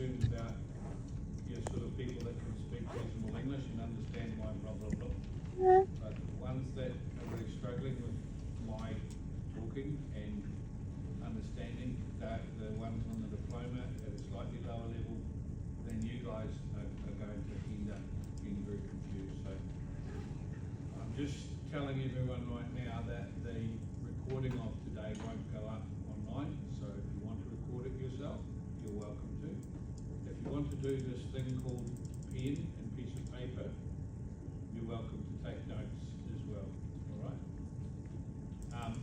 concerned about your sort of people that can speak reasonable English and understand my blah blah blah. But ones that are really struggling with my talking and understanding, the ones on the diploma at a slightly lower level than you guys are going to end up being very confused. So I'm just telling everyone right now that the recording of today won't go up online, so if you want to record it yourself, you're welcome to. If you want to do this thing called pen and piece of paper, you're welcome to take notes as well, all right?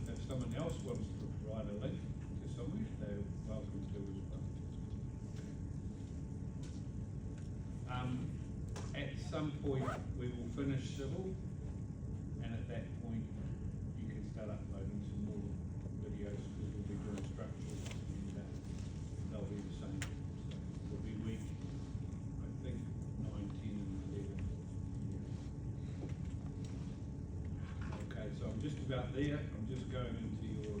If someone else wants to provide a link to somewhere, they're welcome to as well. At some point, we will finish civil, and at that point, you can start uploading some more videos, because we'll be doing structures, and they'll be the same. So it'll be week, I think, 9, 10, and 11. Okay, so I'm just about there. I'm just going into your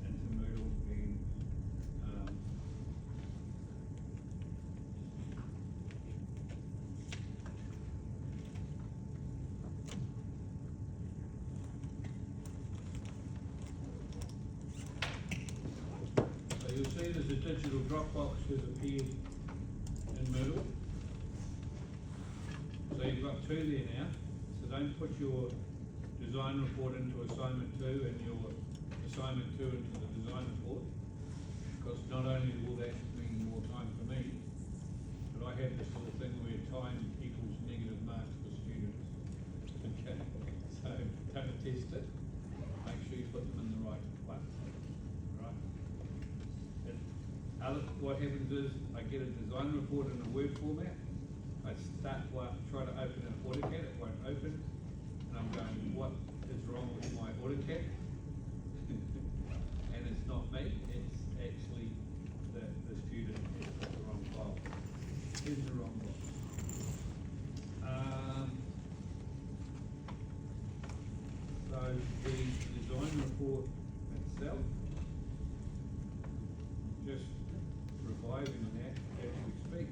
into Moodle, and so you'll see there's a digital Dropbox has appeared in Moodle. So you've got 2 there now. So don't put your design report into assignment 2 and your assignment 2 into the design report, because not only will that mean more time for me, but I have this little thing where time equals negative marks for students. Okay, so don't test it. Make sure you put them in the right place. Right? What happens is I get a design report in a Word format. I try to open an AutoCAD, it won't open, and I'm going, what is wrong with my AutoCAD? And it's not me, it's actually the student has put the wrong file in the wrong box. So the design report itself, just reviving that as we speak.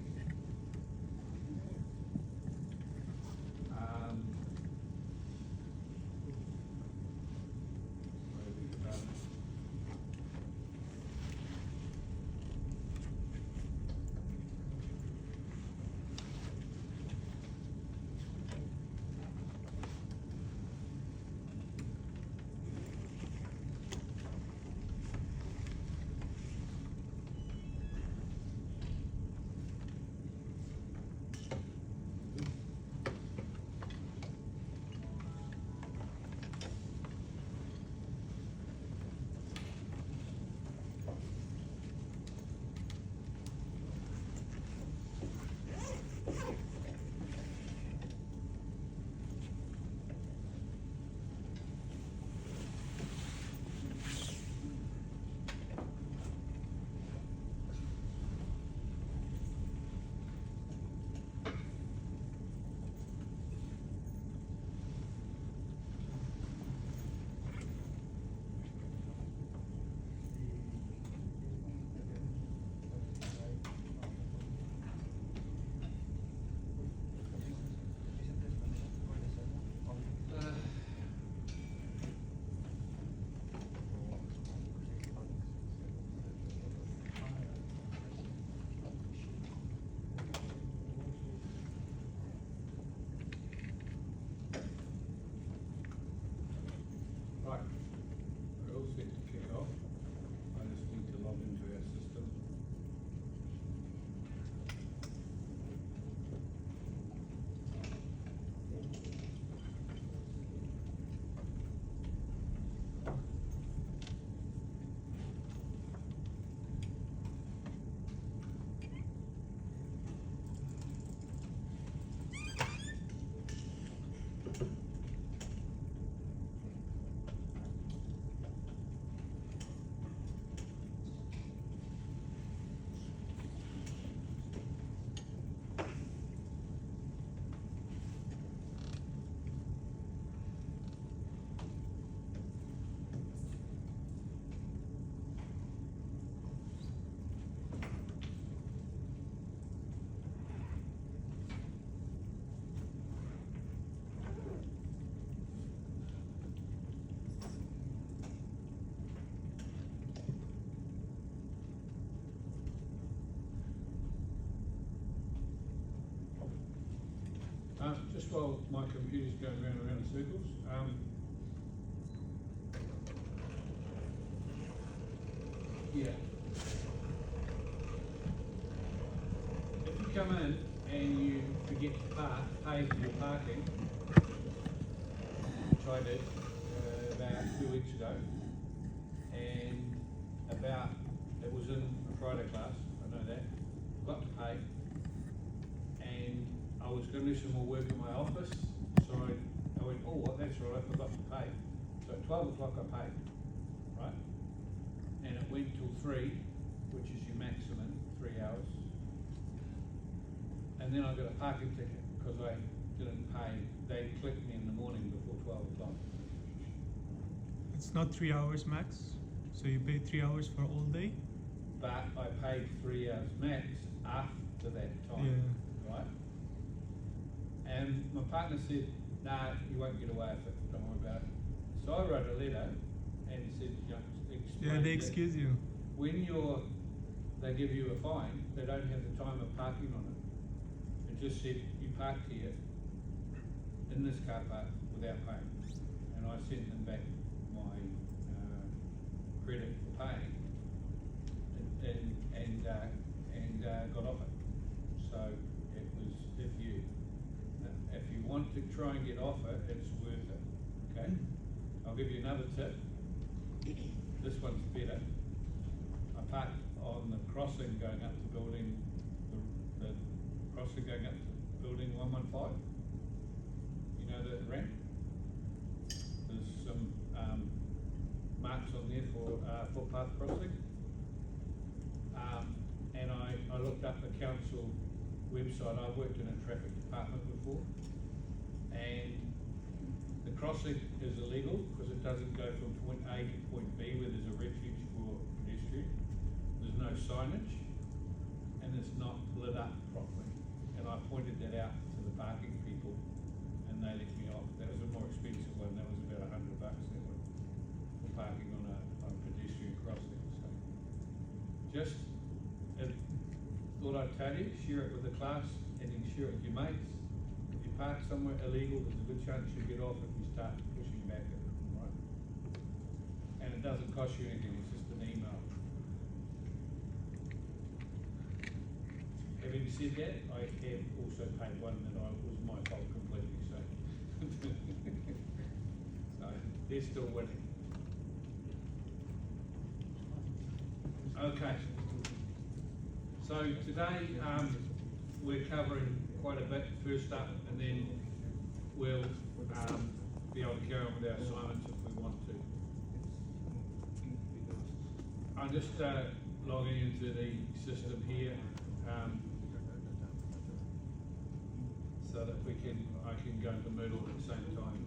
just while my computer's going round and round in circles, yeah. If you come in and you forget to pay for your parking, which I did about 2 weeks ago, and it was in a Friday class, I know that, got to pay, and I was going to do some more work in my office, so I went, oh, well, that's right, I forgot to pay. So at 12 o'clock I paid, right? And it went till 3, which is your maximum, 3 hours. And then I got a parking ticket because I didn't pay. They clicked me in the morning before 12 o'clock. It's not 3 hours max, so you pay 3 hours for all day? But I paid 3 hours max after that time, right? And my partner said, nah, you won't get away with it, don't worry about it. So I wrote a letter and said, you know, Yeah, they excuse you. When they give you a fine, they don't have the time of parking on it. It just said, you parked here in this car park without paying. And I sent them back my credit for paying and got off it. So it was, if you want to try and get off it, it's worth it, okay? I'll give you another tip. This one's better. I parked on the crossing going up to building, the crossing going up to building 115. You know the ramp? There's some marks on there for footpath crossing. And I looked up the council website. I've worked in a traffic department before. And the crossing is illegal because it doesn't go from point A to point B where there's a refuge for pedestrian. There's no signage and it's not lit up properly. And I pointed that out to the parking people and they let me off. That was a more expensive one. That was about $100 that one for parking on a pedestrian crossing. So just thought I'd tell you, share it with the class and then share it with your mates. If you park somewhere illegal, there's a good chance you'll get off if you start pushing back at it, right? And it doesn't cost you anything, it's just an email. Having said that, I have also paid one that was my fault completely, so. So, they're still winning. Okay. So today, we're covering quite a bit first up, and then we'll be able to carry on with our assignments if we want to. I'm just logging into the system here so that I can go into Moodle at the same time.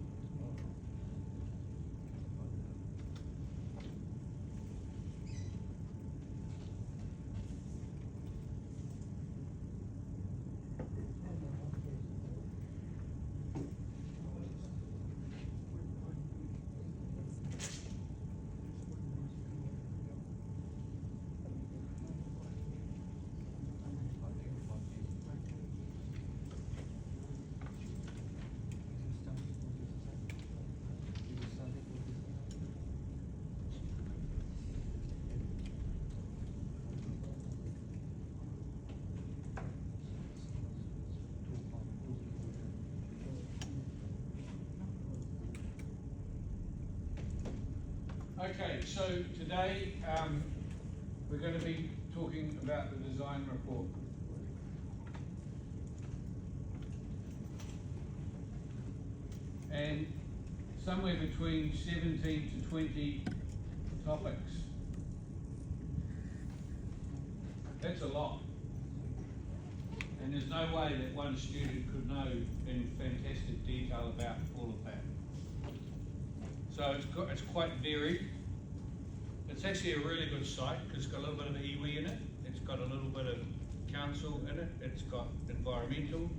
Okay, so today we're going to be talking about the design report. And somewhere between 17 to 20 topics. That's a lot. And there's no way that one student could know in fantastic detail about all of that. So it's quite varied. It's actually a really good site because it's got a little bit of iwi in it. It's got a little bit of council in it. It's got environmental.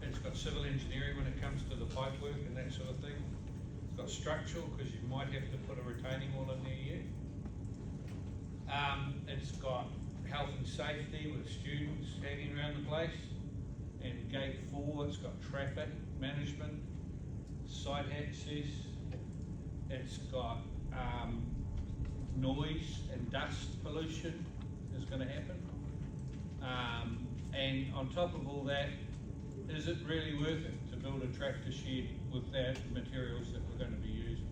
It's got civil engineering when it comes to the pipe work and that sort of thing. It's got structural because you might have to put a retaining wall in there yet. It's got health and safety with students hanging around the place. and gate 4, it's got traffic management, site access, it's got noise and dust pollution is going to happen. And on top of all that, is it really worth it to build a tractor shed with that materials that we're going to be using?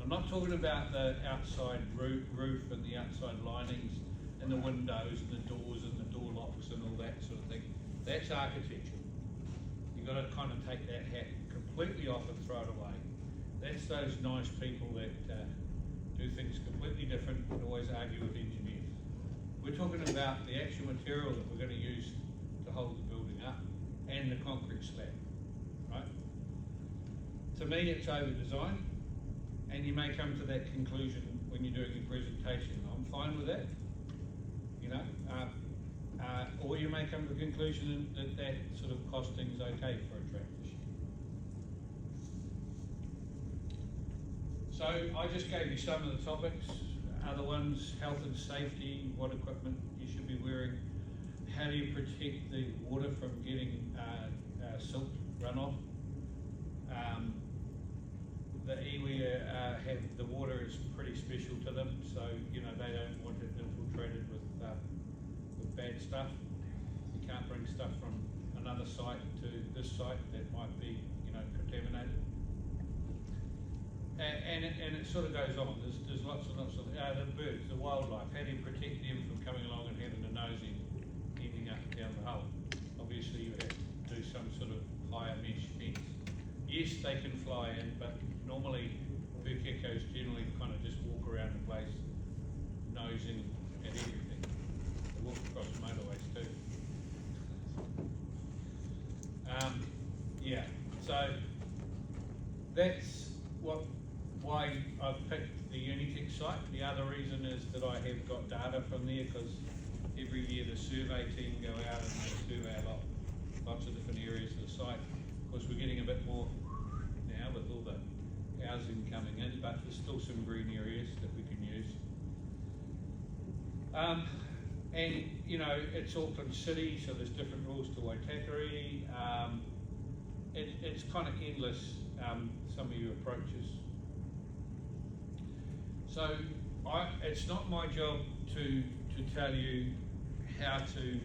I'm not talking about the outside roof and the outside linings and the windows and the doors and the door locks and all that sort of thing. That's architecture. You've got to kind of take that hat completely off and throw it away. That's those nice people that do things completely different and always argue with engineers. We're talking about the actual material that we're going to use to hold the building up and the concrete slab, right? To me, it's over-designed, and you may come to that conclusion when you're doing your presentation. I'm fine with that, you know, or you may come to the conclusion that that sort of costing is okay for a tractor shed. So I just gave you some of the topics. Other ones, health and safety, what equipment you should be wearing, how do you protect the water from getting silt runoff. The iwi have, the water is pretty special to them, so you know they don't want it infiltrated with bad stuff. You can't bring stuff from another site to this site that might be, you know, contaminated. And it sort of goes on. There's lots and lots of the birds, the wildlife. How do you protect them from coming along and having a nosy ending up down the hole? Obviously, you have to do some sort of higher mesh fence. Yes, they can fly in, but normally pukekos generally kind of just walk around the place, nosing at everything. They walk across motorways too. Yeah, so that's why I've picked the Unitec site. The other reason is that I have got data from there, because every year the survey team go out and they survey lots of different areas of the site. Of course, we're getting a bit more now with all the housing coming in, but there's still some green areas that we can use. And you know, it's Auckland City, so there's different rules to Waitakere. It's kind of endless, some of your approaches. So it's not my job to tell you how to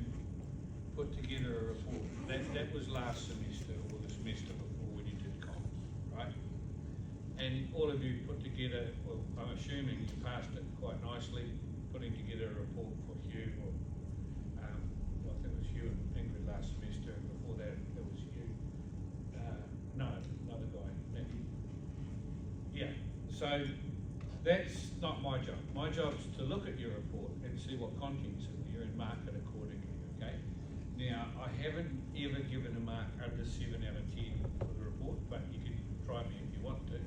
put together a report. That was last semester or the semester before when you did comms, right? And all of you put together, well, I'm assuming you passed it quite nicely, putting together a report for Hugh, or I think it was Hugh and Ingrid last semester, and before that it was you. No, another guy, Nicky. Yeah, so that's not my job. My job is to look at your report and see what content's in there and mark it accordingly, okay? Now, I haven't ever given a mark under 7 out of 10 for the report, but you can try me if you want to.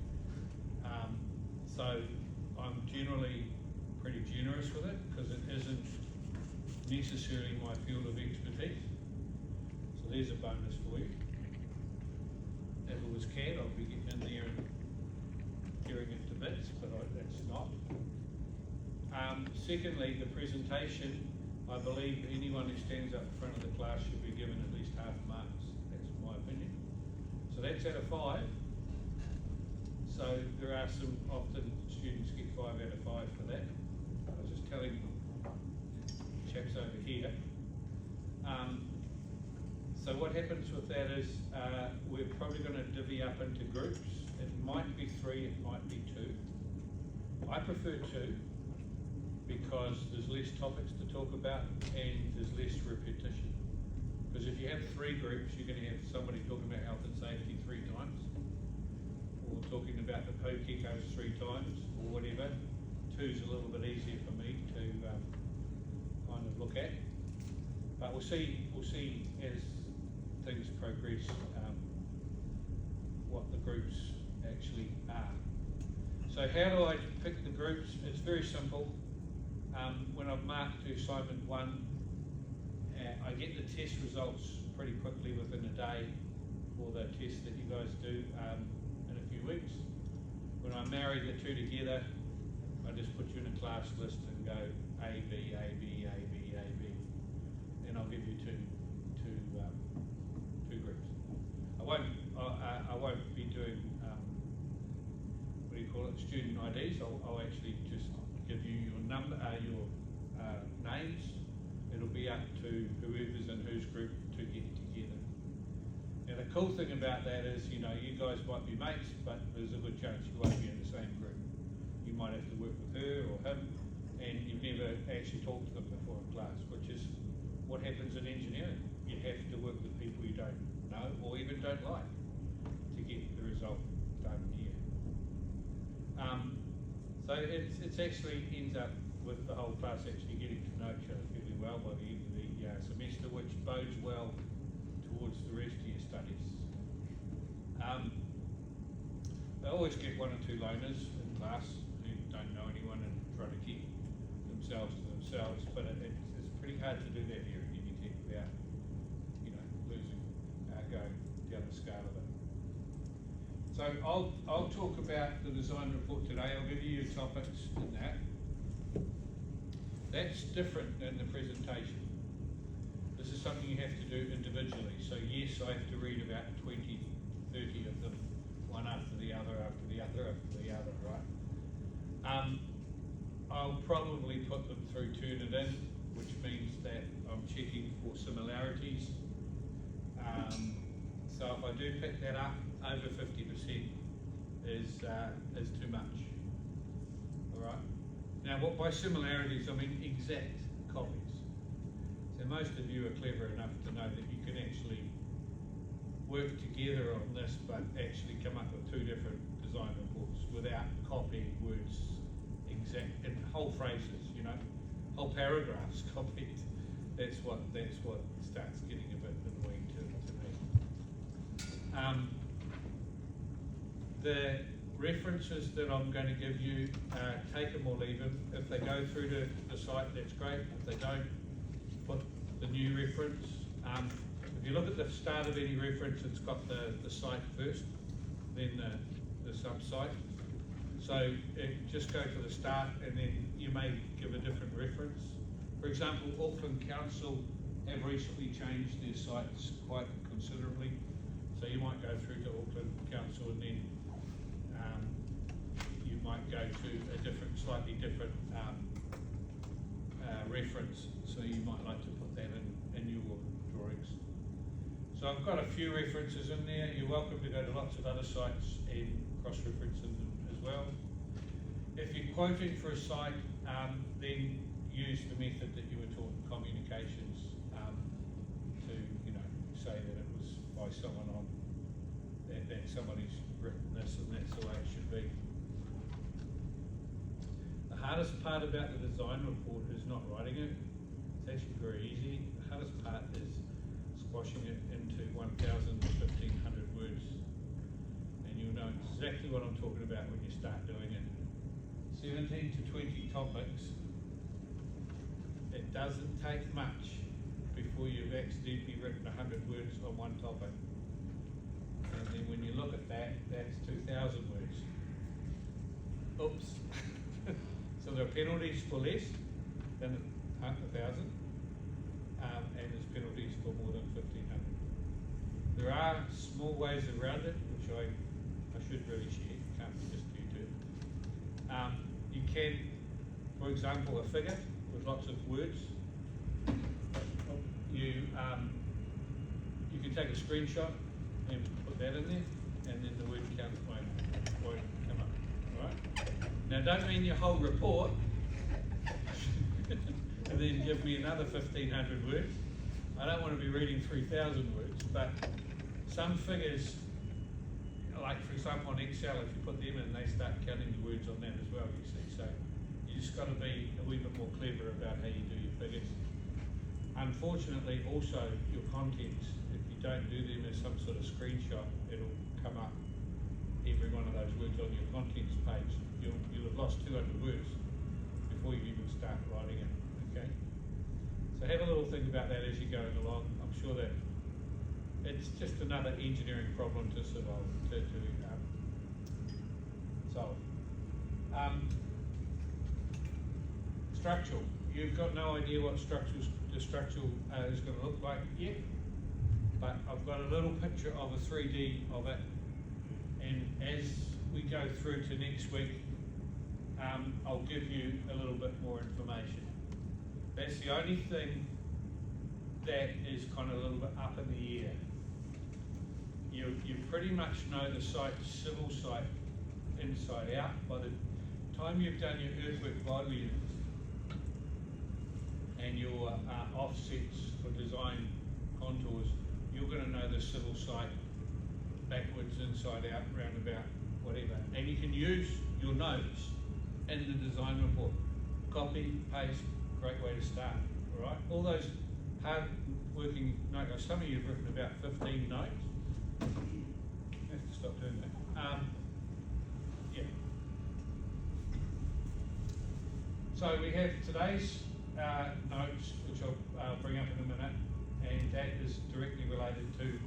So I'm generally pretty generous with it, because it isn't necessarily my field of expertise. So there's a bonus for you. If it was CAD, I'd be getting in there and tearing it to bits, but that's not. Secondly, the presentation, I believe anyone who stands up in front of the class should be given at least half marks. That's my opinion. So that's out of 5. So there are some, often students get 5 out of 5 for that. I was just telling chaps over here. So what happens with that is we're probably going to divvy up into groups. It might be 3, it might be 2. I prefer 2 because there's less topics to talk about and there's less repetition. Because if you have 3 groups, you're going to have somebody talking about health and safety 3 times, or talking about the pukekos 3 times, or whatever. 2's a little bit easier for me to kind of look at. But we'll see as things progress what the groups actually are. So how do I pick the groups? It's very simple. When I've marked to assignment 1, I get the test results pretty quickly within a day for the test that you guys do in a few weeks. When I marry the 2 together, I just put you in a class list and go A, B, A, B, A, B, A, B. Then I'll give you two these, I'll actually just give you your number, your names. It'll be up to whoever's in whose group to get together. Now the cool thing about that is, you know, you guys might be mates, but there's a good chance you won't be in the same group. You might have to work with her or him, and you've never actually talked to them before in class, which is what happens in engineering. You have to work with people you don't know or even don't like to get the result done here. So it's actually ends up with the whole class actually getting to know each other fairly well by the end of the semester, which bodes well towards the rest of your studies. I always get one or two loners in class who don't know anyone and try to keep themselves to themselves, but it's pretty hard to do that here at Unitec without, you know, losing, going down the scale of it. So I'll talk about the design report today. I'll give you your topics in that. That's different than the presentation. This is something you have to do individually. So yes, I have to read about 20, 30 of them, one after the other, after the other, after the other, right? I'll probably put them through Turnitin, which means that I'm checking for similarities. So if I do pick that up, over 50% is too much. All right. Now, what by similarities, I mean exact copies. So most of you are clever enough to know that you can actually work together on this, but actually come up with two different design reports without copying words exact in whole phrases, you know, whole paragraphs copied. That's what starts getting a bit annoying to me. The references that I'm going to give you, take them or leave them. If they go through to the site, that's great. If they don't, put the new reference. If you look at the start of any reference, it's got the site first, then the sub-site. So just go to the start and then you may give a different reference. For example, Auckland Council have recently changed their sites quite considerably. So you might go through to Auckland Council and then you might go to a slightly different reference. So you might like to put that in your drawings. So I've got a few references in there. You're welcome to go to lots of other sites and cross-reference them as well. If you're quoting for a site, then use the method that you were taught in communications to, you know, say that it was by someone on that somebody's written this and that's the way it should be. The hardest part about the design report is not writing it. It's actually very easy. The hardest part is squashing it into 1,000 to 1,500 words. And you'll know exactly what I'm talking about when you start doing it. 17 to 20 topics. It doesn't take much before you've accidentally written 100 words on one topic. And then when you look at that, that's 2,000 words. Oops. So there are penalties for less than 1,000, and there's penalties for more than 1,500. There are small ways around it, which I should really share. It can't be just you two. You can, for example, a figure with lots of words. You can take a screenshot and put that in there, and then the word count won't come up. All right? Now, don't mean your whole report, and then give me another 1,500 words. I don't want to be reading 3,000 words, but some figures, like for example on Excel, if you put them in, they start counting the words on that as well, you see. So you just got to be a wee bit more clever about how you do your figures. Unfortunately, also your contents, if you don't do them as some sort of screenshot, it'll come up every one of those words on your contents page. You'll have lost 200 words before you even start writing it, okay? So have a little think about that as you're going along. I'm sure that it's just another engineering problem to solve. Structural. You've got no idea what the structural is going to look like yet, but I've got a little picture of a 3D of it, and as we go through to next week, I'll give you a little bit more information. That's the only thing that is kind of a little bit up in the air. You pretty much know the site, civil site, inside out. By the time you've done your earthwork vital units and your offsets for design contours, you're going to know the civil site backwards, inside out, roundabout, whatever. And you can use your notes in the design report. Copy, paste, great way to start, all right? All those hard working notes, some of you have written about 15 notes. I have to stop doing that. Yeah. So we have today's notes, which I'll bring up in a minute, and that is directly related to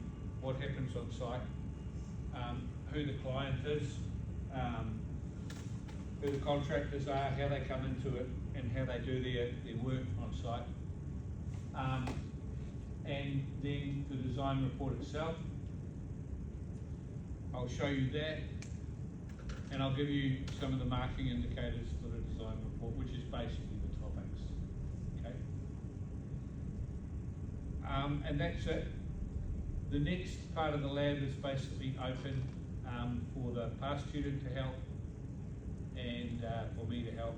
what happens on site, who the client is, who the contractors are, how they come into it, and how they do their work on site. And then the design report itself. I'll show you that, and I'll give you some of the marking indicators for the design report, which is basically the topics, okay? And that's it. The next part of the lab is basically open for the past student to help and for me to help.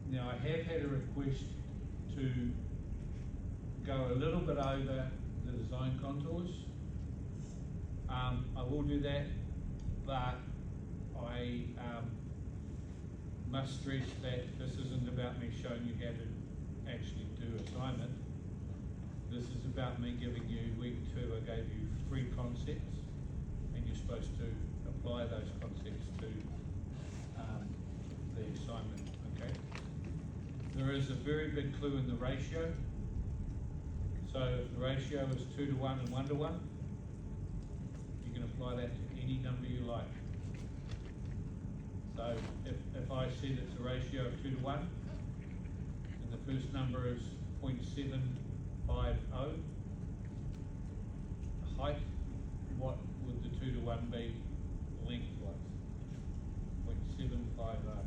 Now I have had a request to go a little bit over the design contours. I will do that, but I must stress that this isn't about me showing you how to actually do assignment. This is about me giving you, week 2, I gave you 3 concepts, and you're supposed to apply those concepts to the assignment, okay? There is a very big clue in the ratio. So if the ratio is 2 to 1 and 1 to 1, you can apply that to any number you like. So if I said it's a ratio of 2 to 1, and the first number is 0.750, height, what would the 2 to 1 be lengthwise? 0.750.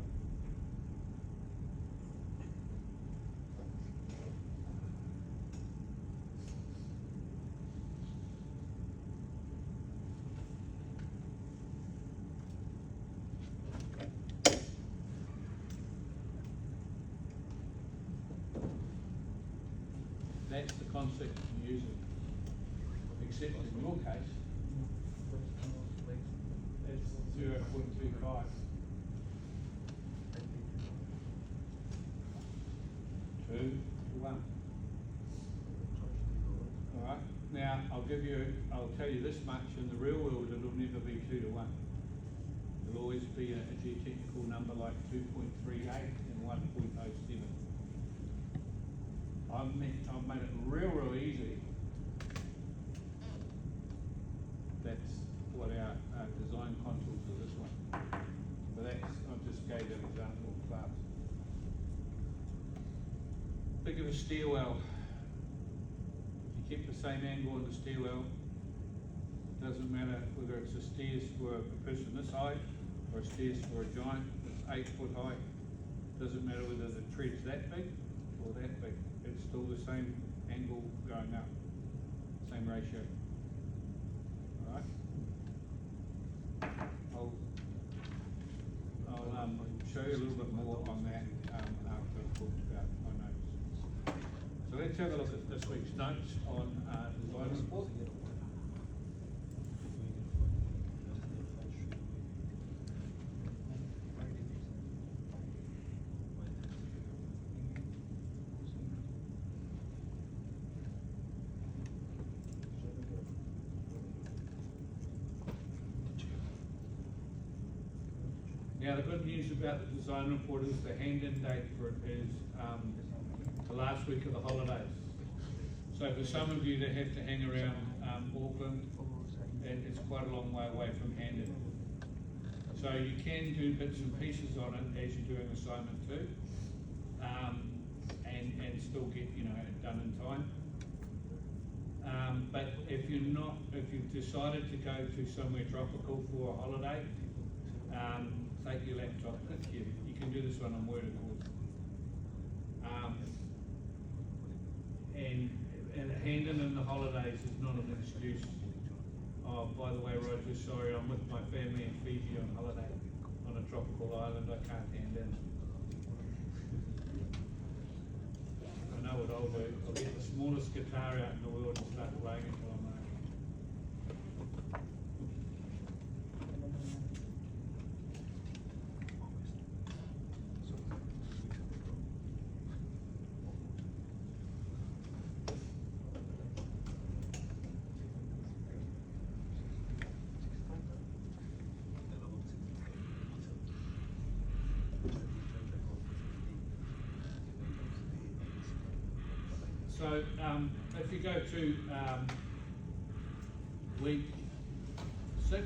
That's the concept I'm using, except in your case, it's 0.25. 2 to 1. Alright, now I'll tell you this much, in the real world it'll never be 2 to 1. It'll always be a geotechnical number like 2.38 and 1.07. I've made it real easy. That's what our design contours are, this one. But that's, I just gave that example in class. Think of a stairwell. If you keep the same angle on the stairwell, it doesn't matter whether it's a stairs for a person this height or a stairs for a giant that's 8 foot high. It doesn't matter whether the tread's that big or that big. It's still the same angle going up, same ratio. All right. I'll show you a little bit more on that after I've talked about my notes. So let's have a look at this week's notes on design report. Now the good news about the design report is the hand-in date for it is the last week of the holidays. So for some of you that have to hang around Auckland, it's quite a long way away from hand-in. So you can do bits and pieces on it as you do an assignment too, and still get it done in time. But if you've decided to go to somewhere tropical for a holiday, take your laptop, you can do this one on Word, of course. And handing in the holidays is not an excuse. Oh, by the way, Roger, sorry, I'm with my family in Fiji on holiday on a tropical island, I can't hand in. I know what I'll do, I'll get the smallest guitar out in the world and start playing it while I'm there. So if you go to week 6,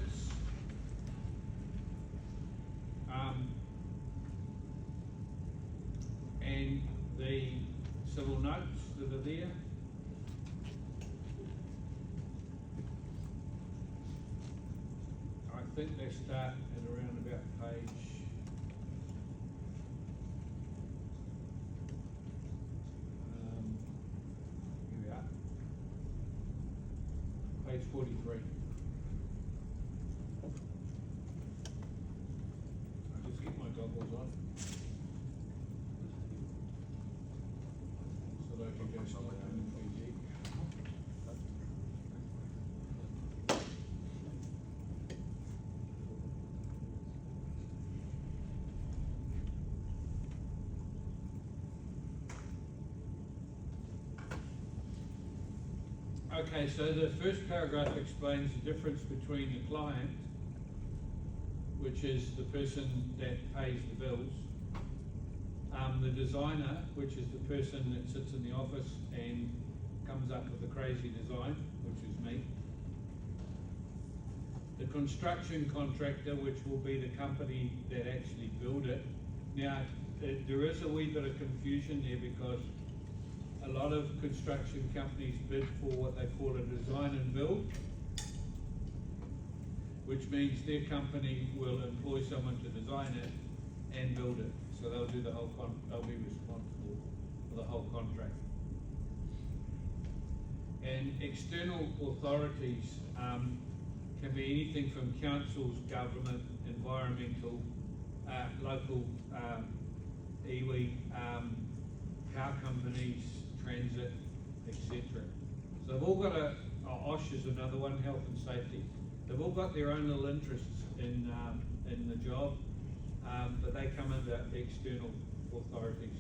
and the civil notes that are there, I think they start at around about page page 43. I'll just get my goggles on so that I can go slow down in Fiji. Okay, so the first paragraph explains the difference between the client, which is the person that pays the bills, the designer, which is the person that sits in the office and comes up with a crazy design, which is me, the construction contractor, which will be the company that actually build it. Now, there is a wee bit of confusion there because a lot of construction companies bid for what they call a design and build, which means their company will employ someone to design it and build it. So they'll do the whole they'll be responsible for the whole contract. And external authorities can be anything from councils, government, environmental, local iwi, car companies, transit, etc. So they've all got OSH is another one, health and safety. They've all got their own little interests in the job, but they come under external authorities.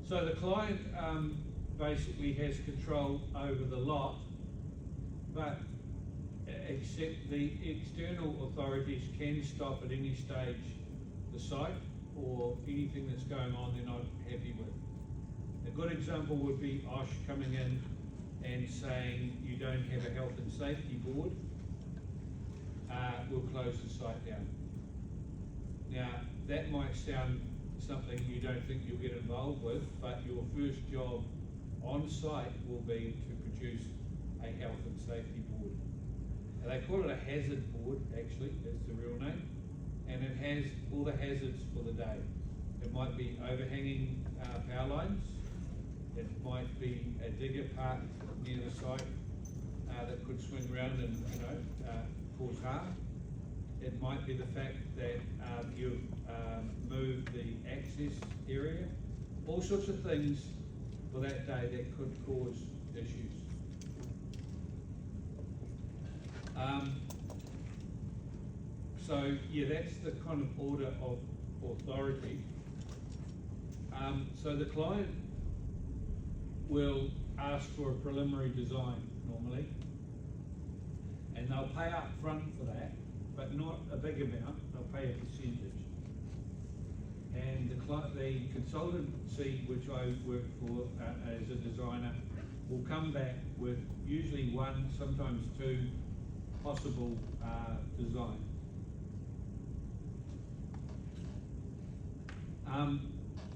So the client basically has control over the lot, but except the external authorities can stop at any stage the site or anything that's going on they're not happy with. A good example would be OSH coming in and saying you don't have a health and safety board, we'll close the site down. Now that might sound something you don't think you'll get involved with, but your first job on site will be to produce a health and safety board. Now, they call it a hazard board, actually, that's the real name, and it has all the hazards for the day. It might be overhanging power lines. It might be a digger parked near the site that could swing around and cause harm. It might be the fact that you've moved the access area. All sorts of things for that day that could cause issues. So yeah, that's the kind of order of authority. So the client will ask for a preliminary design normally, and they'll pay up front for that, but not a big amount. They'll pay a percentage. And the consultancy which I work for as a designer will come back with usually one, sometimes two possible designs.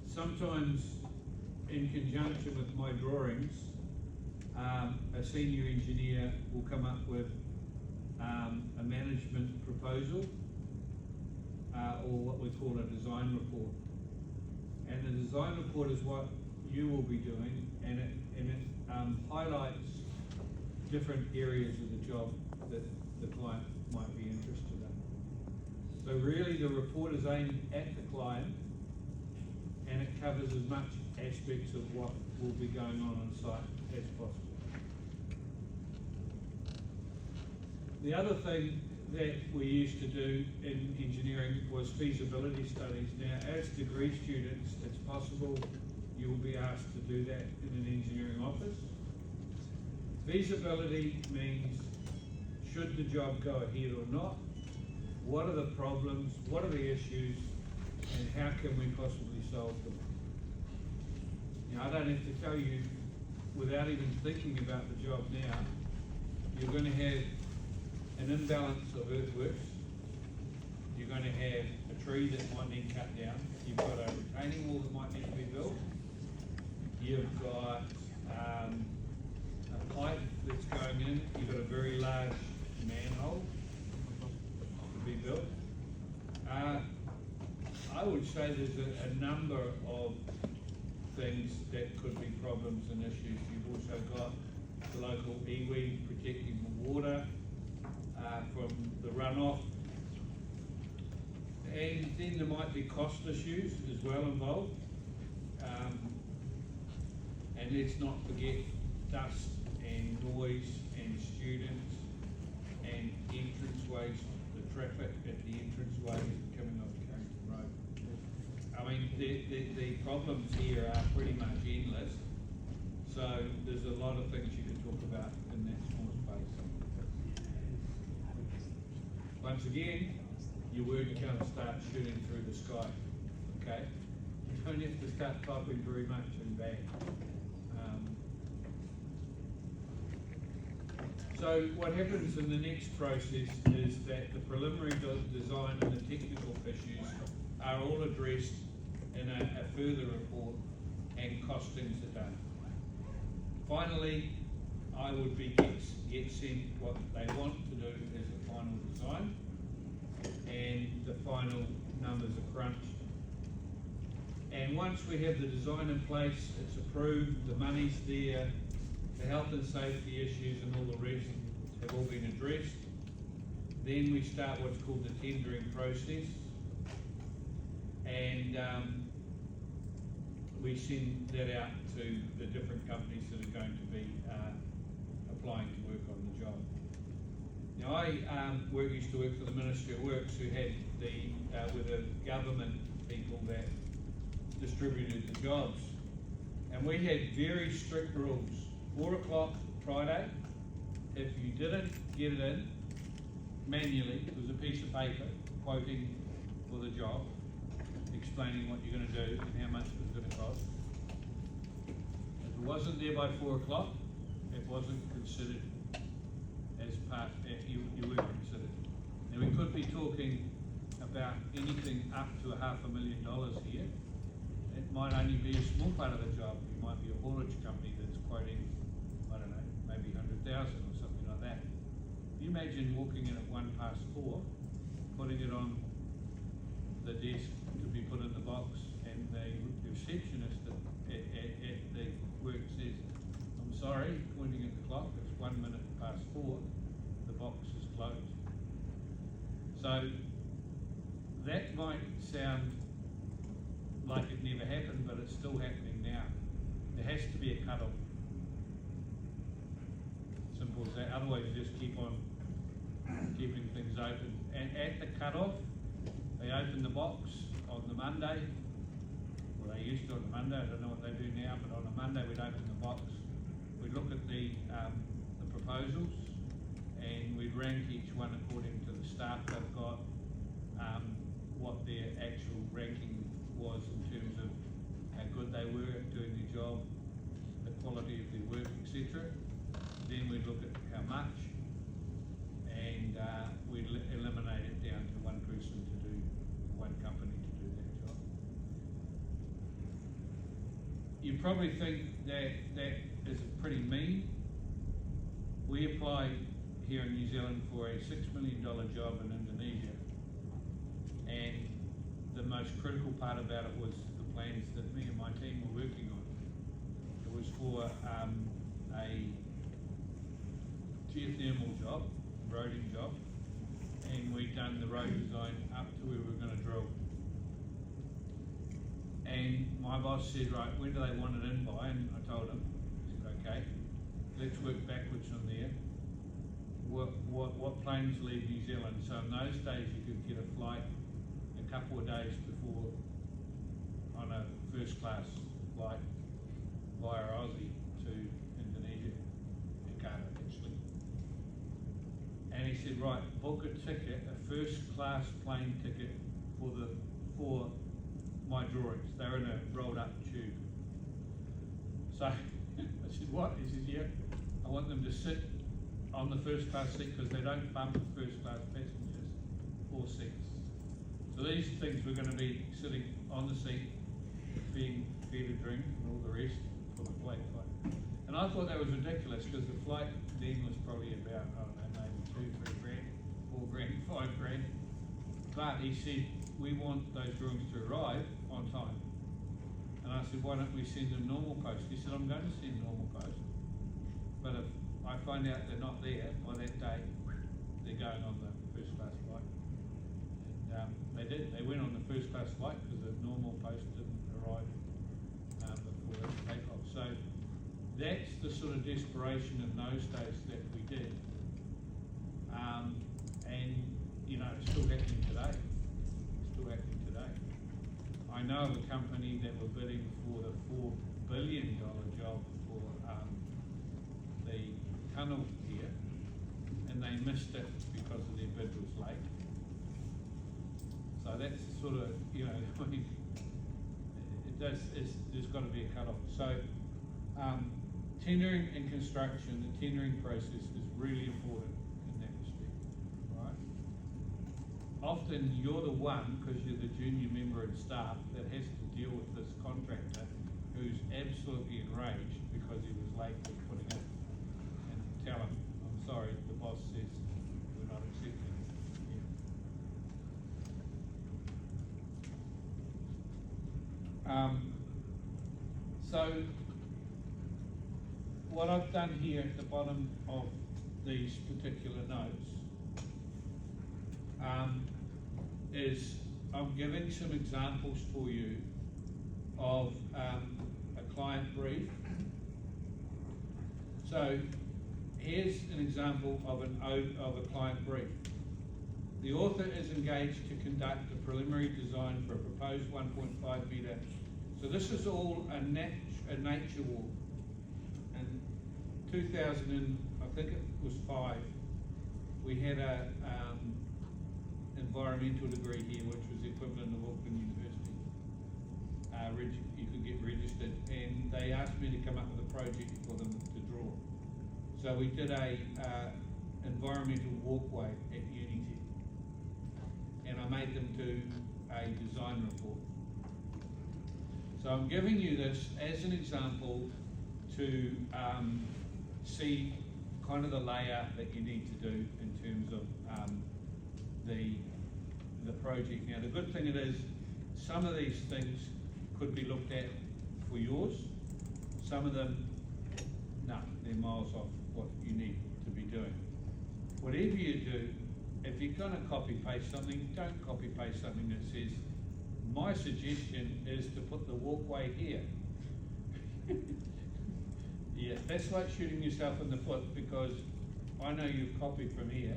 Sometimes in conjunction with my drawings, a senior engineer will come up with a management proposal or what we call a design report. And the design report is what you will be doing, and it highlights different areas of the job that the client might be interested in. So really the report is aimed at the client, and it covers as much aspects of what will be going on site as possible. The other thing that we used to do in engineering was feasibility studies. Now, as degree students, it's possible you will be asked to do that in an engineering office. Feasibility means, should the job go ahead or not? What are the problems? What are the issues? And how can we possibly solve them? Now, I don't have to tell you, without even thinking about the job now, you're going to have an imbalance of earthworks. You're going to have a tree that might need cut down. You've got a retaining wall that might need to be built. You've got a pipe that's going in. You've got a very large manhole to be built. I would say there's a number of things that could be problems and issues. You've also got the local iwi protecting the water from the runoff. And then there might be cost issues as well involved. And let's not forget dust and noise and students and entranceways, the traffic at the entranceways coming off Carrington Road. I mean, the problems here are pretty much endless. So there's a lot of things you can talk about in that small space. Once again, your word can't start shooting through the sky, okay? You don't have to start typing very much in bang. So what happens in the next process is that the preliminary design and the technical issues are all addressed in a further report, and costings are done. Finally, I would be get sent what they want to do as a final design, and the final numbers are crunched. And once we have the design in place, it's approved, the money's there, the health and safety issues and all the rest have all been addressed, then we start what's called the tendering process, and we send that out to the different companies that are going to be applying to work on the job. Now, I used to work for the Ministry of Works, who had were the government people that distributed the jobs, and we had very strict rules. 4 o'clock Friday, if you didn't get it in manually, it was a piece of paper quoting for the job, explaining what you're going to do and how much it was going to cost. If it wasn't there by 4 o'clock, it wasn't considered as part, you weren't considered. Now, we could be talking about anything up to $500,000 here. It might only be a small part of the job. It might be a haulage company that's quoting, I don't know, maybe 100,000 or something like that. Can you imagine walking in at 4:01, putting it on the desk to be put in the box, and the receptionist at the work says, "I'm sorry," pointing at the clock, it's 4:01, the box is closed. So that might sound like it never happened, but it's still happening now. There has to be a cut-off. Simple as that. Otherwise, you just keep on keeping things open. And at the cut-off, they open the box on the Monday. Well, they used to on the Monday. I don't know what they do now, but on a Monday, we'd open the box. We'd look at the proposals, and we'd rank each one according to the staff they've got, what their actual ranking was in terms of how good they were at doing their job, the quality of their work, etc. Then we'd look at how much, and we'd eliminate it down to one person to do, one company to do that job. You probably think that is pretty mean. We applied here in New Zealand for a $6 million job in Indonesia, And the most critical part about it was the plans that me and my team were working on. It was for a geothermal job, roading job, and we'd done the road design up to where we were going to drill. And my boss said, right, when do they want it in by? And I told him, he said, okay, let's work backwards from there. What planes leave New Zealand? So in those days you could get a flight a couple of days before on a first class flight via Aussie to Indonesia, Jakarta actually. And he said, right, book a ticket, a first class plane ticket for my drawings. They're in a rolled up tube. So I said, what? He says, yeah, I want them to sit on the first class seat because they don't bump first class passengers or seats. So these things were going to be sitting on the seat, being fed a drink and all the rest for the flight. And I thought that was ridiculous because the flight then was probably about, I don't know, maybe $2, $3 grand, $4 grand, $5 grand. But he said, we want those drawings to arrive on time. And I said, why don't we send them normal post? He said, I'm going to send normal post. But if I find out they're not there by that day, they're going on the first class flight. And they did. They went on the first class flight because the normal post didn't arrive before the takeoff. So that's the sort of desperation in those days that we did. And, you know, it's still happening today. I know of a company that were bidding for the $4 billion job for the tunnel here, and they missed it because of their bid was late. So that's sort of, you know, I mean, there's got to be a cut-off. So tendering and construction, the tendering process is really important in that respect, right? Often you're the one, because you're the junior member of staff, that has to deal with this contractor who's absolutely enraged because he was late with putting in, and tell him, I'm sorry, the boss says we're not accepting it. Yeah. So what I've done here at the bottom of these particular notes is I'm giving some examples for you of a client brief. So here's an example of a client brief. The author is engaged to conduct a preliminary design for a proposed 1.5 metre. So this is all a nature walk. In 2000, and I think it was 5, we had a environmental degree here, which was the equivalent of Auckland University. You could get registered, and they asked me to come up with a project for them to draw. So we did a environmental walkway at Unitec, and I made them do a design report. So I'm giving you this as an example to see kind of the layout that you need to do in terms of the project. Now the good thing it is, some of these things could be looked at for yours. Some of them, no, they're miles off what you need to be doing. Whatever you do, if you're going to copy paste something, don't copy paste something that says, my suggestion is to put the walkway here. Yeah, that's like shooting yourself in the foot, because I know you've copied from here,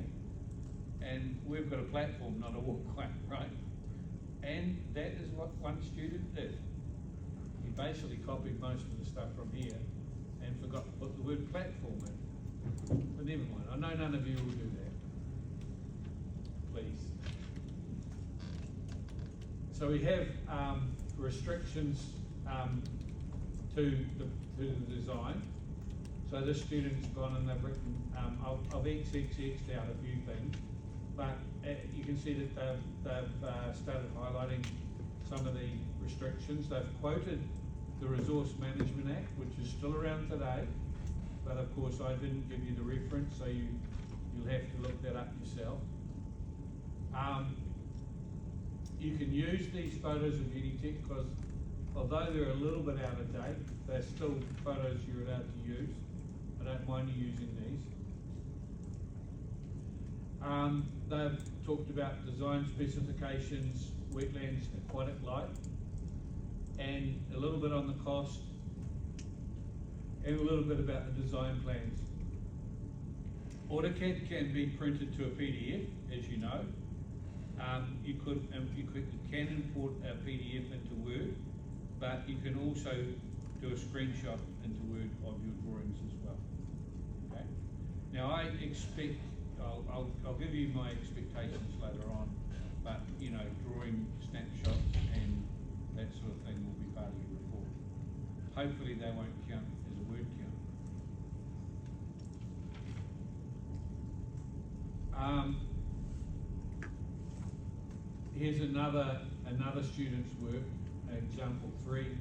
and we've got a platform, not a walkway, right? And that is what one student did. He basically copied most of the stuff from here and forgot to put the word platform in. But never mind, I know none of you will do that. Please. So we have restrictions to the design. So this student's gone and they've written, I've XXX'd out a few things, but you can see that they've started highlighting some of the restrictions. They've quoted the Resource Management Act, which is still around today, but of course I didn't give you the reference, so you'll have to look that up yourself. You can use these photos of Unitech because although they're a little bit out of date, they're still photos you're allowed to use. I don't mind you using these. They've talked about design specifications, wetlands, aquatic life, and a little bit on the cost, and a little bit about the design plans. AutoCAD can be printed to a PDF, as you know. You can import a PDF into Word, but you can also do a screenshot into Word of your drawings as well. Okay. Now I expect I'll give you my expectations later on, but you know, drawing snapshots and that sort of thing will be part of your report. Hopefully they won't count as a word count. Here's another student's work, example 3.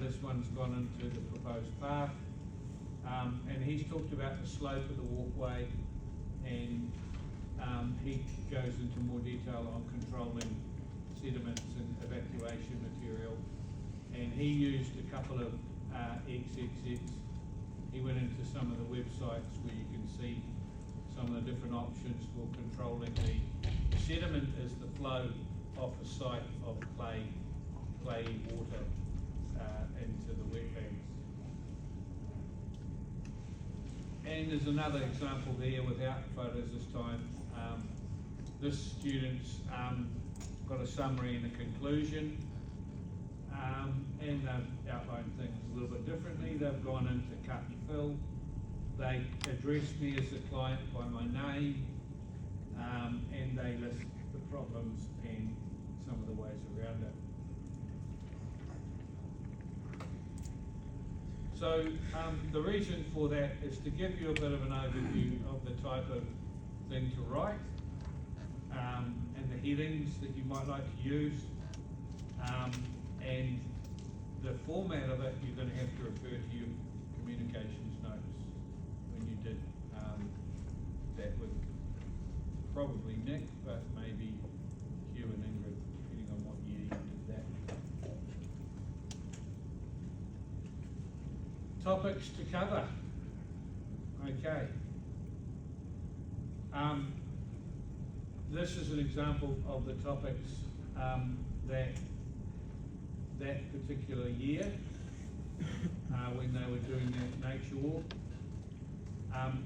This one's gone into the proposed path, and he's talked about the slope of the walkway, and he goes into more detail on controlling sediments and evacuation material, and he used a couple of XXX. He went into some of the websites where you can see some of the different options for controlling the sediment is the flow off a site of clay water into the wetlands. And there's another example there without photos this time. This student's got a summary and a conclusion, and they've outlined things a little bit differently. They've gone into cut and fill. They addressed me as a client by my name, and they list the problems and some of the ways around it. So the reason for that is to give you a bit of an overview of the type of thing to write, and the headings that you might like to use, and the format of it. You're going to have to refer to your communications notes when you did that with probably Nick, but maybe Hugh and Ingrid, depending on what year you did that. Topics to cover. Okay. This is an example of the topics that particular year when they were doing that nature walk.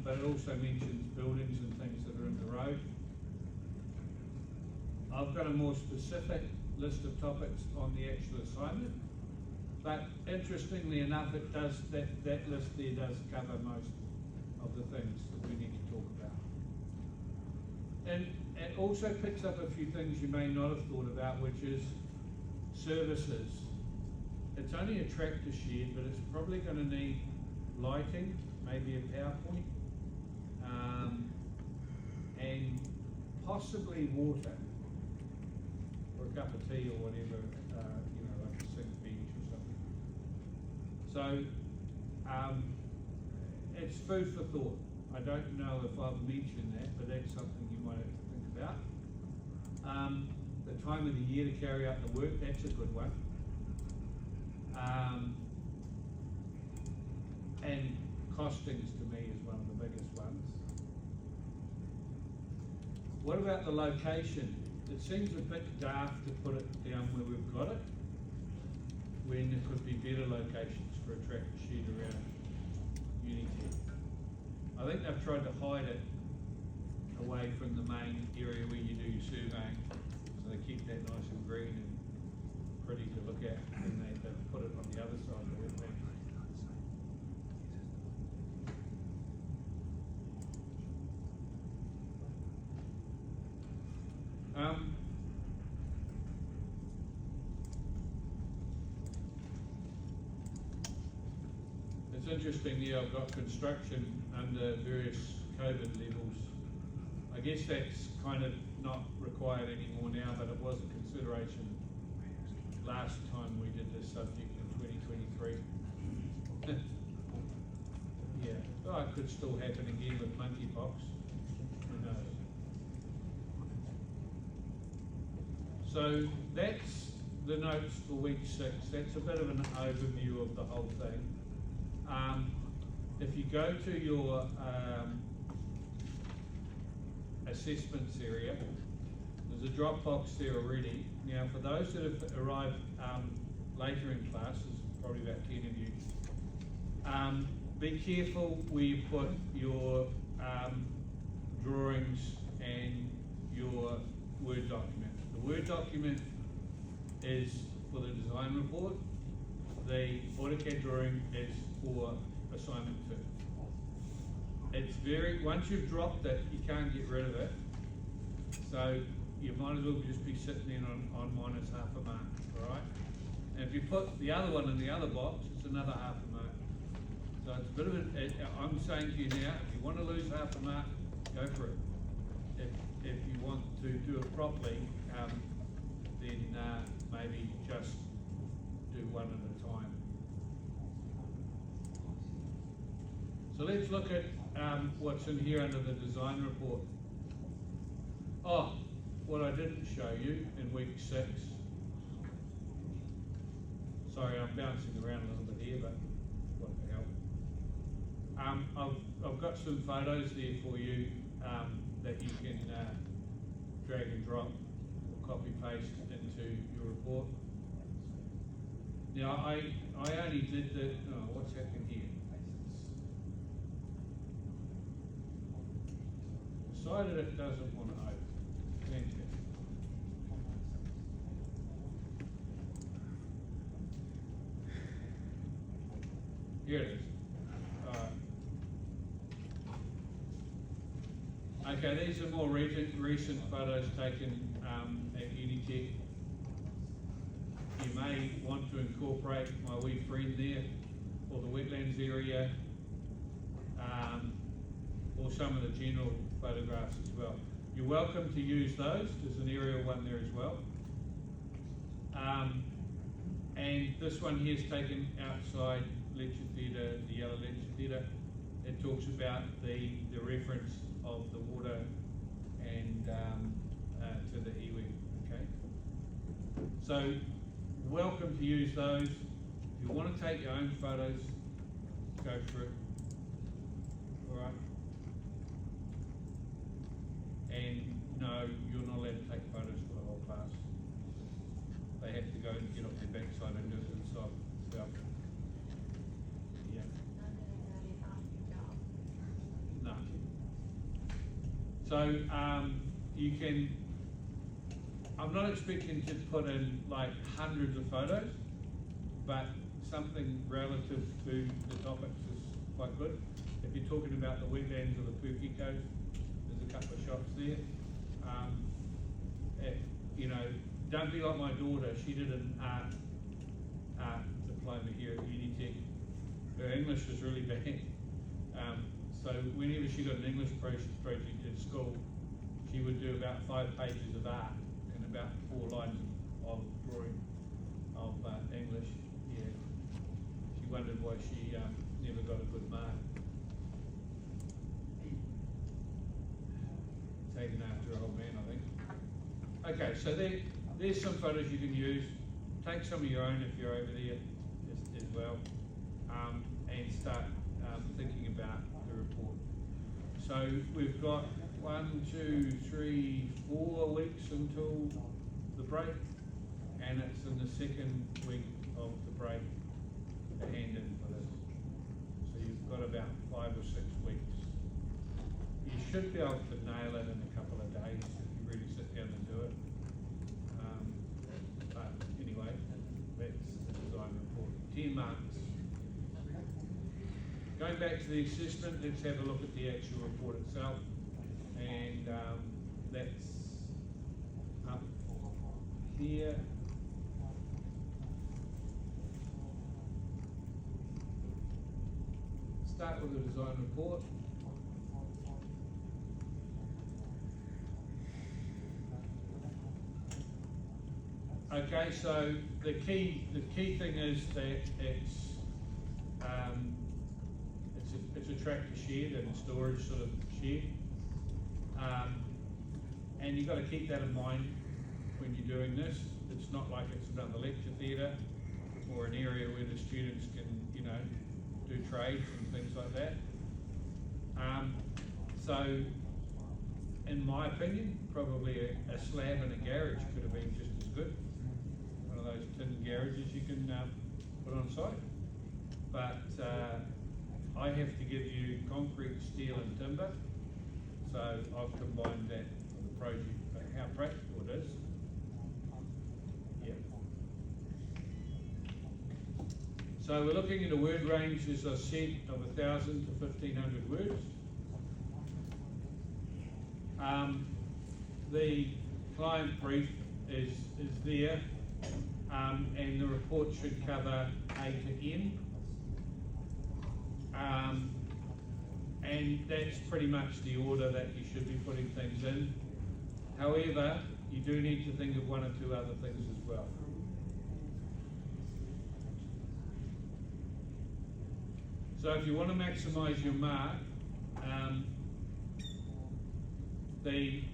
But it also mentions buildings and things that are in the road. I've got a more specific list of topics on the actual assignment, but interestingly enough, it does that list there does cover most of the things that we need to talk about. And it also picks up a few things you may not have thought about, which is services. It's only a tractor shed, but it's probably going to need lighting, maybe a PowerPoint, and possibly water, or a cup of tea or whatever, you know, like a sink bench or something. So it's food for thought. I don't know if I've mentioned that, but that's something you might have to think about. The time of the year to carry out the work, that's a good one. And costings to me is one of the biggest ones. What about the location? It seems a bit daft to put it down where we've got it, when there could be better locations for a tractor shed around Unitech. I think they've tried to hide it away from the main area where you do your surveying, so they keep that nice and green and pretty to look at, and they've put it on the other side of the wetland. It's interesting here, I've got construction under various COVID levels. I guess that's kind of not required anymore now, but it was a consideration last time we did this subject in 2023. Yeah, oh, it could still happen again with monkeypox. Who knows? So that's the notes for week 6. That's a bit of an overview of the whole thing. If you go to your assessments area, there's a drop box there already. Now, for those that have arrived later in class, there's probably about 10 of you, be careful where you put your drawings and your Word document. The Word document is for the design report. The AutoCAD drawing is for assignment 2. It's once you've dropped it, you can't get rid of it. So you might as well just be sitting there on minus half a mark, all right? And if you put the other one in the other box, it's another half a mark. So it's a bit of I'm saying to you now, if you want to lose half a mark, go for it. If you want to do it properly, then maybe just do one at a time. So let's look at what's in here under the design report. Oh, what I didn't show you in week 6. Sorry, I'm bouncing around a little bit here, but what the hell. I've got some photos there for you that you can drag and drop or copy paste into your report. Now I only did what's happening here? Decided it doesn't want to open. Fantastic. Here it is. Okay, these are more recent photos taken at Unitec. You may want to incorporate my wee friend there, or the wetlands area, or some of the general photographs as well. You're welcome to use those. There's an aerial one there as well. And this one here is taken outside lecture theatre, the yellow lecture theatre. It talks about the reference of the water and to the iwi, okay? So, welcome to use those. If you want to take your own photos, go for it. All right? And no, you're not allowed to take photos for the whole class. They have to go and get off their backside and do it themselves. Yeah. No. So you can, I'm not expecting to put in like hundreds of photos, but something relative to the topics is quite good. If you're talking about the wetlands or the Pukei Coast, there's a couple of shots there. You know, don't be like my daughter. She did an art diploma here at Unitec. Her English was really bad. So whenever she got an English project at school, she would do about 5 pages of art and about 4 lines of drawing of English. Yeah, she wondered why she never got a good mark. Taken after an old man, I think. Okay, so there's some photos you can use. Take some of your own if you're over there as well, and start thinking about the report. So we've got 1, 2, 3, 4 weeks until the break, and it's in the second week of the break to hand in for this. So you've got about 5 or 6 weeks. You should be able to nail it in a couple of days if you really sit down and do it. But anyway, that's the design report. 10 marks. Going back to the assessment, let's have a look at the actual report itself. And that's up here. Start with the design report. Okay, so the key thing is that it's a tractor shed and storage sort of shed, and you've got to keep that in mind. when you're doing this. It's not like it's another lecture theatre or an area where the students can, you know, do trades and things like that. So, in my opinion, probably a slab and a garage could have been just as good. One of those tin garages you can put on site. But I have to give you concrete, steel and timber. So I've combined that for the project, but how practical it is. Yeah. So we're looking at a word range, as I said, of 1,000 to 1,500 words. The client brief is there, and the report should cover A to N. And that's pretty much the order that you should be putting things in. However, you do need to think of one or two other things as well. So if you want to maximise your mark, the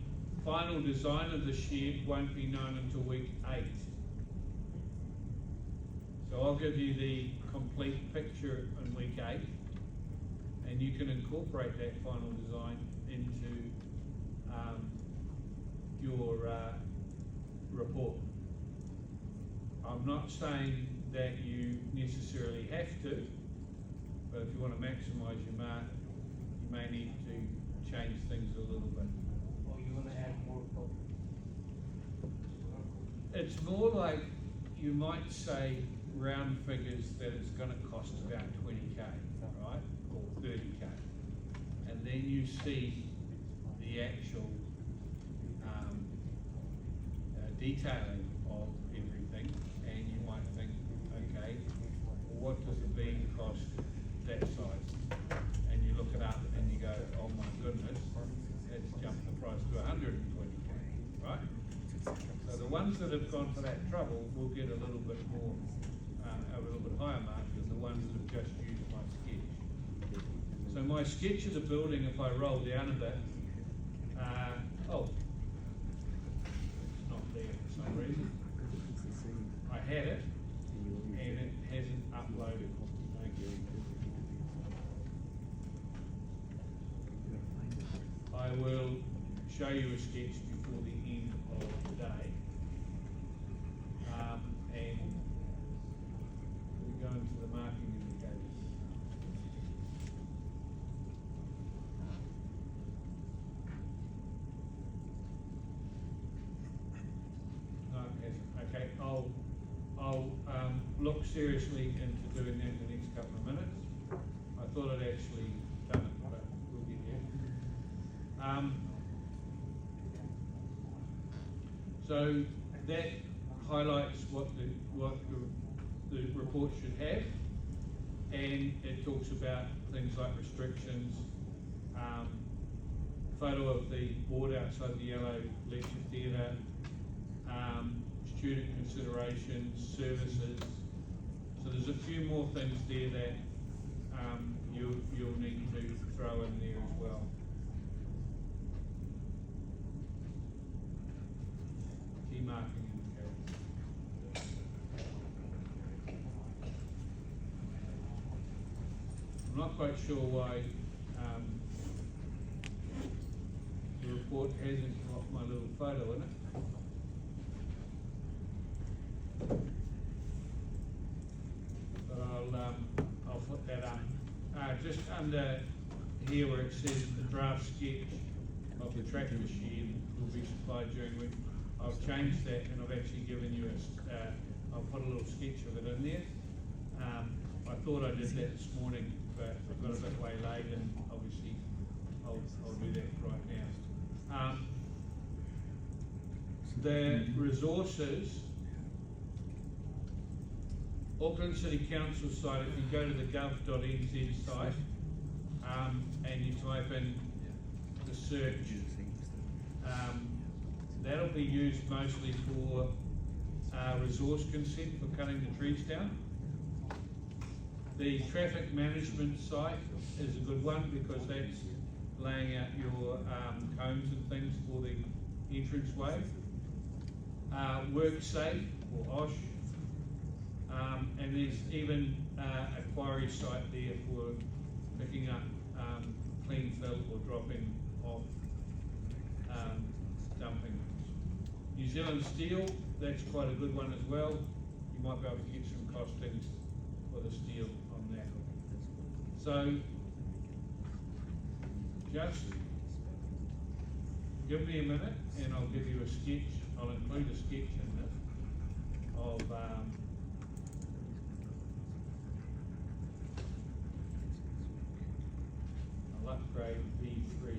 final design of the shed won't be known until week 8. So I'll give you the complete picture in week 8, and you can incorporate that final design into your report. I'm not saying that you necessarily have to, but if you want to maximise your mark, you may need to change things a little bit. Or you want to add more focus? It's more like you might say round figures that it's going to cost about 20k, right, or 30k, and then you see the actual detailing of everything, and you might think, okay, well, what does a beam cost that size? And you look it up and you go, oh my goodness, that's jumped the price to 120k, right? So the ones that have gone for that trouble will get a little bit more, a little bit higher mark than the ones that have just used my sketch. So my sketch of the building, if I roll down a bit, oh, it's not there for some reason. I had it, and it hasn't uploaded. Okay. I will show you a sketch before the end of the day. And we go into the marking indicators. No, it hasn't. Okay, I'll look seriously into doing that in the next couple of minutes. I thought I'd actually done it, but we'll get there. So that highlights what the report should have, and it talks about things like restrictions, photo of the board outside the yellow lecture theatre, student considerations, services. So there's a few more things there that you'll need to throw in there as well. Key marking indicators. I'm not quite sure why the report hasn't got my little photo in it. But I'll put that up. Just under here where it says the draft sketch of the tractor shed will be supplied during week. I've changed that, and I've actually given you I'll put a little sketch of it in there. I thought I did that this morning, but I got a bit waylaid, and obviously I'll do that right now. The resources, Auckland City Council site, if you go to the gov.nz site, and you type in the search, that'll be used mostly for resource consent for cutting the trees down. The traffic management site is a good one because that's laying out your cones and things for the entranceway. WorkSafe or OSH. And there's even a quarry site there for picking up clean fill or dropping off dumping. New Zealand Steel, that's quite a good one as well. You might be able to get some costings for the steel on that. So just give me a minute and I'll give you a sketch. I'll include a sketch in this of I'll upgrade V3.